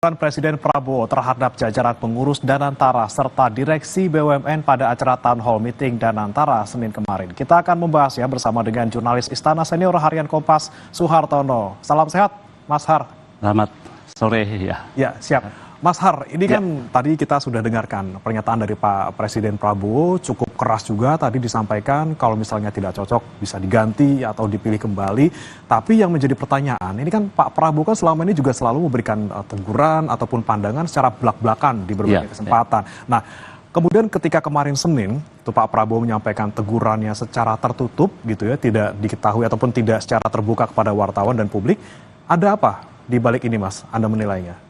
Presiden Prabowo terhadap jajaran pengurus Danantara serta direksi BUMN pada acara Town Hall Meeting Danantara Senin kemarin. Kita akan membahasnya bersama dengan jurnalis Istana Senior Harian Kompas, Suhartono. Salam sehat, Mas Har. Selamat sore ya. Ya, siap. Mas Har, ini kan tadi kita sudah dengarkan pernyataan dari Pak Presiden Prabowo, cukup keras juga tadi disampaikan kalau misalnya tidak cocok bisa diganti atau dipilih kembali. Tapi yang menjadi pertanyaan, ini kan Pak Prabowo kan selama ini juga selalu memberikan teguran ataupun pandangan secara belak-belakan di berbagai kesempatan. Nah, kemudian ketika kemarin Senin, itu Pak Prabowo menyampaikan tegurannya secara tertutup gitu ya, tidak diketahui ataupun tidak secara terbuka kepada wartawan dan publik. Ada apa di balik ini, Mas? Anda menilainya?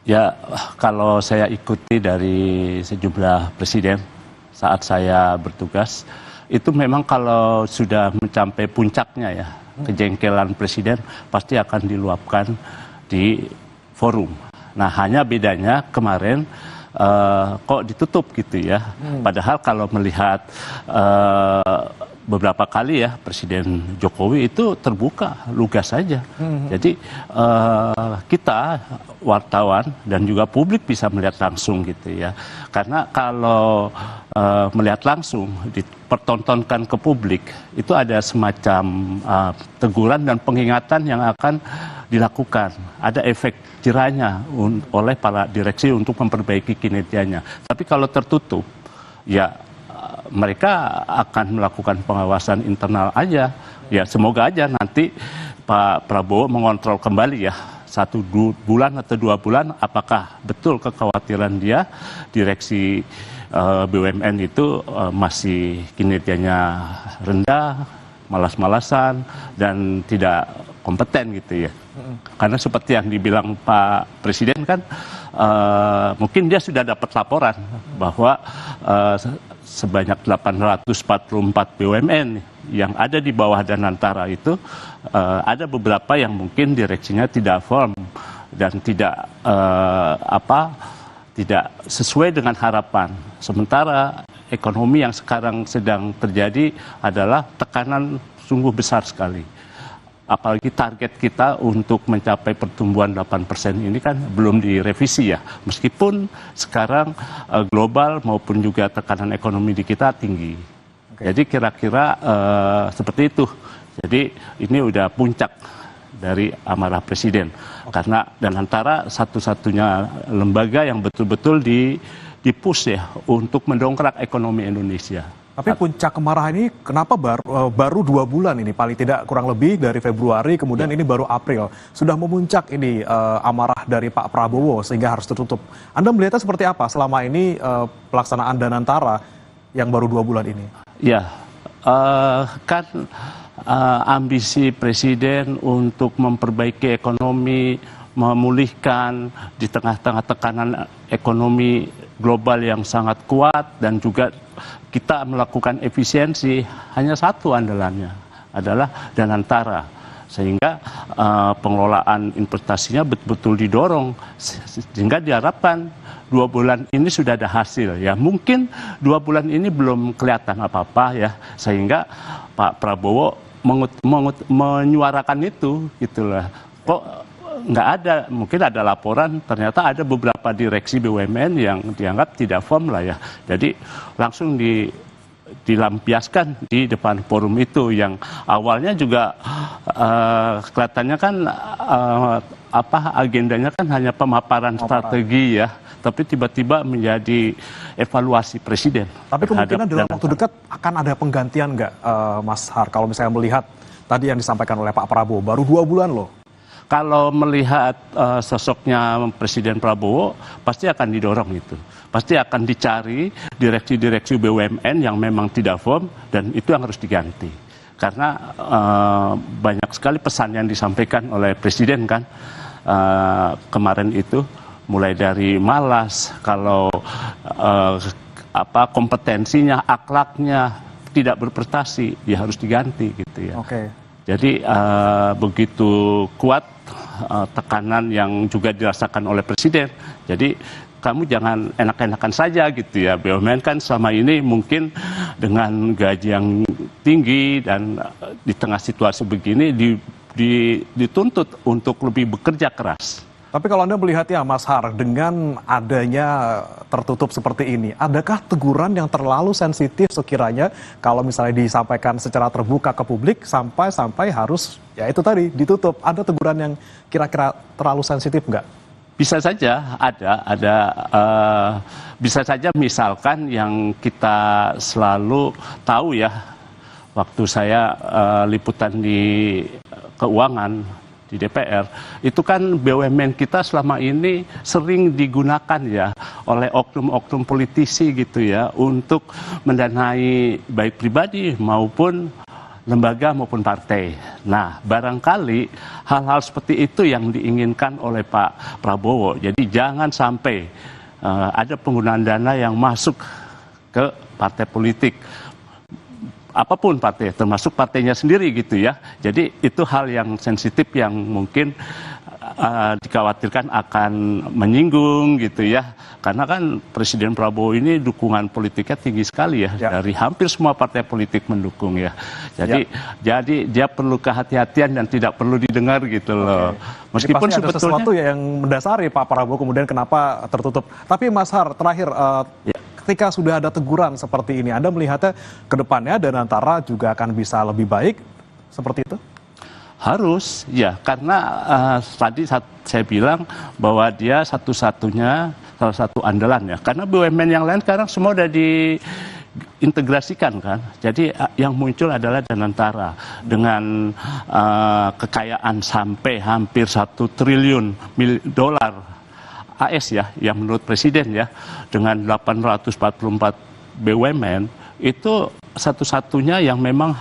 Ya, kalau saya ikuti dari sejumlah presiden saat saya bertugas, itu memang kalau sudah mencapai puncaknya ya, kejengkelan presiden pasti akan diluapkan di forum. Nah, hanya bedanya kemarin kok ditutup gitu ya. Padahal kalau melihat beberapa kali ya Presiden Jokowi itu terbuka, lugas saja. Jadi kita wartawan dan juga publik bisa melihat langsung gitu ya. Karena kalau melihat langsung dipertontonkan ke publik itu ada semacam teguran dan pengingatan yang akan dilakukan. Ada efek jerahnya oleh para direksi untuk memperbaiki kinerjanya. Tapi kalau tertutup ya mereka akan melakukan pengawasan internal aja. Ya semoga aja nanti Pak Prabowo mengontrol kembali ya 1 bulan atau 2 bulan apakah betul kekhawatiran dia direksi BUMN itu masih kinerjanya rendah, malas-malasan dan tidak kompeten gitu ya. Karena seperti yang dibilang Pak Presiden kan mungkin dia sudah dapat laporan bahwa sebanyak 844 BUMN yang ada di bawah Danantara itu ada beberapa yang mungkin direksinya tidak firm dan tidak tidak sesuai dengan harapan. Sementara ekonomi yang sekarang sedang terjadi adalah tekanan sungguh besar sekali. Apalagi target kita untuk mencapai pertumbuhan 8% ini kan belum direvisi ya. Meskipun sekarang global maupun juga tekanan ekonomi di kita tinggi. Jadi kira-kira seperti itu. Jadi ini udah puncak dari amarah presiden. Karena Danantara satu-satunya lembaga yang betul-betul di-push ya untuk mendongkrak ekonomi Indonesia. Tapi puncak kemarahan ini kenapa baru 2 bulan ini, paling tidak kurang lebih dari Februari, kemudian ini baru April. Sudah memuncak ini amarah dari Pak Prabowo sehingga harus tertutup. Anda melihatnya seperti apa selama ini pelaksanaan Danantara yang baru 2 bulan ini? Ya, kan ambisi presiden untuk memperbaiki ekonomi, memulihkan di tengah-tengah tekanan ekonomi global yang sangat kuat dan juga kita melakukan efisiensi, hanya satu andalannya adalah Danantara. Sehingga pengelolaan investasinya betul-betul didorong sehingga diharapkan 2 bulan ini sudah ada hasil ya. Mungkin 2 bulan ini belum kelihatan apa-apa ya, sehingga Pak Prabowo menyuarakan itu gitulah. Kok nggak ada, mungkin ada laporan ternyata ada beberapa direksi BUMN yang dianggap tidak firm lah ya. Jadi langsung dilampiaskan di depan forum itu yang awalnya juga kelihatannya kan agendanya kan hanya pemaparan strategi ya, tapi tiba-tiba menjadi evaluasi presiden. Tapi kemungkinan dalam waktu dekat akan ada penggantian nggak, Mas Har? Kalau misalnya melihat tadi yang disampaikan oleh Pak Prabowo, baru 2 bulan loh. Kalau melihat sosoknya Presiden Prabowo, pasti akan didorong itu. Pasti akan dicari direksi-direksi BUMN yang memang tidak firm, dan itu yang harus diganti. Karena banyak sekali pesan yang disampaikan oleh Presiden kan kemarin itu, mulai dari malas, kalau kompetensinya, akhlaknya tidak berprestasi, ya harus diganti gitu ya. Jadi begitu kuat tekanan yang juga dirasakan oleh presiden. Jadi kamu jangan enak-enakan saja gitu ya. BUMN kan selama ini mungkin dengan gaji yang tinggi dan di tengah situasi begini dituntut untuk lebih bekerja keras. Tapi kalau Anda melihat ya Mas Har, dengan adanya tertutup seperti ini, adakah teguran yang terlalu sensitif sekiranya kalau misalnya disampaikan secara terbuka ke publik sampai harus, ya itu tadi, ditutup? Ada teguran yang kira-kira terlalu sensitif nggak? Bisa saja bisa saja misalkan yang kita selalu tahu ya, waktu saya liputan di keuangan di DPR, itu kan BUMN kita selama ini sering digunakan ya oleh oknum-oknum politisi gitu ya untuk mendanai baik pribadi maupun lembaga maupun partai. Nah, barangkali hal-hal seperti itu yang diinginkan oleh Pak Prabowo. Jadi jangan sampai ada penggunaan dana yang masuk ke partai politik. Apapun partai, termasuk partainya sendiri gitu ya. Jadi itu hal yang sensitif yang mungkin dikhawatirkan akan menyinggung gitu ya. Karena kan Presiden Prabowo ini dukungan politiknya tinggi sekali ya. Dari hampir semua partai politik mendukung ya. Jadi dia perlu kehati-hatian dan tidak perlu didengar gitu loh. Meskipun sebetulnya ada sesuatu yang mendasari Pak Prabowo kemudian kenapa tertutup. Tapi Mas Har, terakhir ketika sudah ada teguran seperti ini, Anda melihatnya ke depannya Danantara juga akan bisa lebih baik seperti itu? Harus, ya, karena tadi saya bilang bahwa dia satu-satunya, salah satu andalan ya. Karena BUMN yang lain sekarang semua udah diintegrasikan kan. Jadi yang muncul adalah Danantara dengan kekayaan sampai hampir 1 triliun dolar AS ya, yang menurut Presiden ya, dengan 844 BUMN, itu satu-satunya yang memang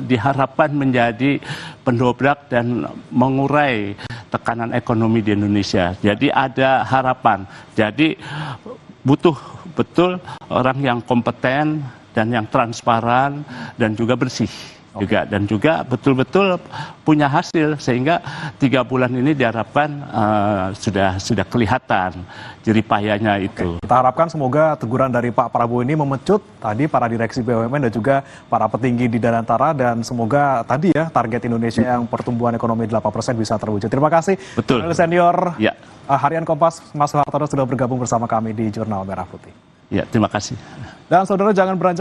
diharapkan menjadi pendobrak dan mengurai tekanan ekonomi di Indonesia. Jadi ada harapan. Jadi butuh betul orang yang kompeten dan yang transparan dan juga bersih. Dan juga betul-betul punya hasil sehingga 3 bulan ini diharapkan sudah kelihatan jeripayanya itu. Kita harapkan semoga teguran dari Pak Prabowo ini memecut tadi para direksi BUMN dan juga para petinggi di Danantara, dan semoga tadi ya target Indonesia yang pertumbuhan ekonomi 8% bisa terwujud. Terima kasih. Betul. Senior ya. Harian Kompas Mas Soehartono sudah bergabung bersama kami di Jurnal Merah Putih. Ya, terima kasih. Dan saudara jangan beranjak